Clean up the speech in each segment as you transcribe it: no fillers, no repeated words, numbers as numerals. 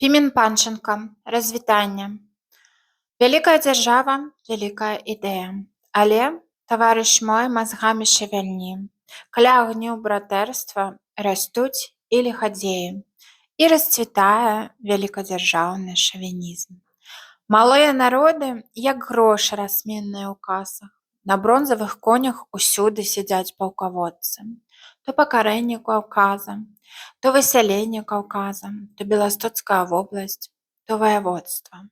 Пімен Панченка. Развітанне. Вялікая дзяржава, вялікая ідэя. Але, таварыш мой, мазгамі шавяльні. Каля агню братэрства растуць і ліхадзеі. І расцвітае вялікадзяржаўны шавінізм. Малыя народы, як грошы расменныя ў касах. На бронзавых конях усюды сядзяць палкаводцы. То пакарэнне Каўказа, то высяленне Каўказа, то Беластоцкая вобласць, то ваяводства.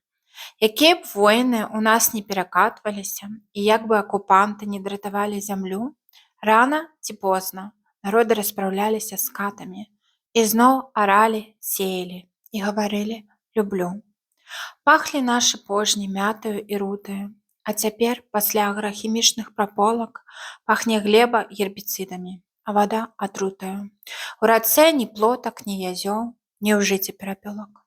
Якія б войны ў нас не перакатваліся і як бы акупанты не дратавалі зямлю, рана ці позна народы распраўляліся з катамі і зноў аралі, сеялі і гаварылі «люблю». Пахлі нашы пожні мятаю і рутаю, а цяпер, пасля аграхімічных праполак, пахне глеба гербіцыдамі, а вада атрутаю. У рацэ ні плотак, ні язёў, ні ў жыце перапёлак.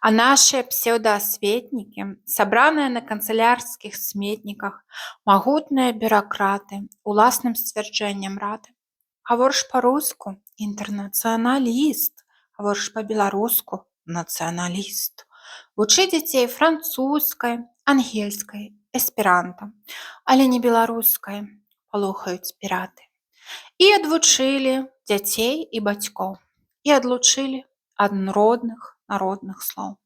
А нашыя псеўдаасветнікі, сабраныя на канцылярскіх сметніках, магутныя бюракраты, уласным сцвярджэннем рады. Гаворыш па-руску – інтэрнацыяналіст, гаворыш па-беларуску – нацыяналіст. Вучы дзяцей французскай, ангельскай, эсперанта, але не беларускай, палохаюць піраты. І адвучылі дзяцей і бацькоў, і адлучылі ад родных народных слоў.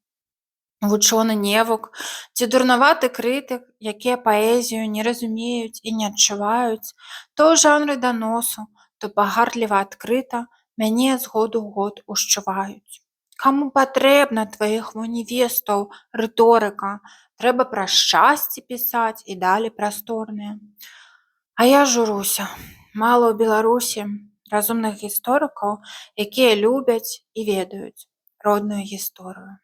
Вучоны невук ці дурнаваты крытык, якія паэзію не разумеюць і не адчуваюць, то ў жанры даносу, то пагардліва адкрыта мяне з году ў год ушчуваюць. Каму патрэбна тваіх невестаў рыторыка? Трэба пра шчасце пісаць і далі прасторныя. А я журуся. Мала ў Беларусі разумных гісторыкаў, якія любяць і ведаюць родную гісторыю.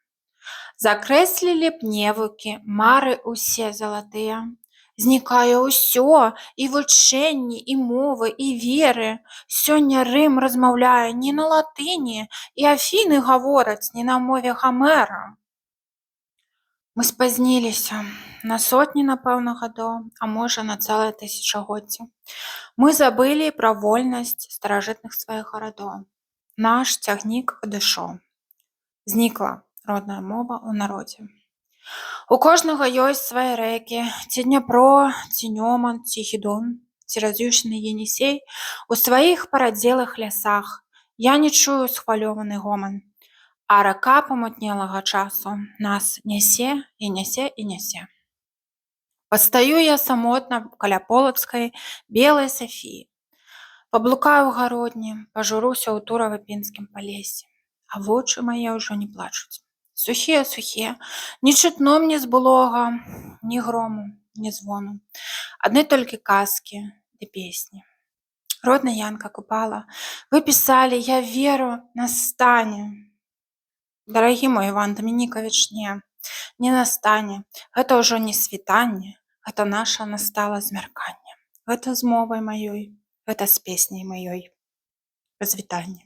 Закрэслілі б невукі, мары ўсе залатыя. Знікае ўсё, і вучэнні, і мовы, і веры. Сёння Рым размаўляе не на латыні, і Афіны гавораць не на мове Гамера. Мы спазніліся на сотні, напэўна, гадоў, а можа, на цэлае тысячагоддзе. Мы забылі пра вольнасць старажытных сваіх гарадоў. Наш цягнік адышоў. Знікла родная мова ў народзе. У кожнага ёсць свае рэкі, ці Дняпро, ці Нёман, ці Гідон, ці раз'юшаны Енісей у сваіх парадзелых лясах. Я не чую схвалёваны гоман, а рака памутнелага часу нас нясе і нясе і нясе. Пастаю я самотна каля полацкай белай Сафіі. Паблукаю ў гародні, пажуруся ў Турава-Пінскім палесе, а вочы мае ўжо не плачуць. Сухія, не чутно мне з былога ні грому, ні звону. Адны толькі казкі ды песні. Родная Янка Купала, вы пісалі, я веру, настане. Дарагі мой Іван Дамінікавіч, не настане. Гэта ўжо не світанне, гэта наша настала змярканне. Гэта з мовай маёй, гэта з песняй маёй. Развітанне.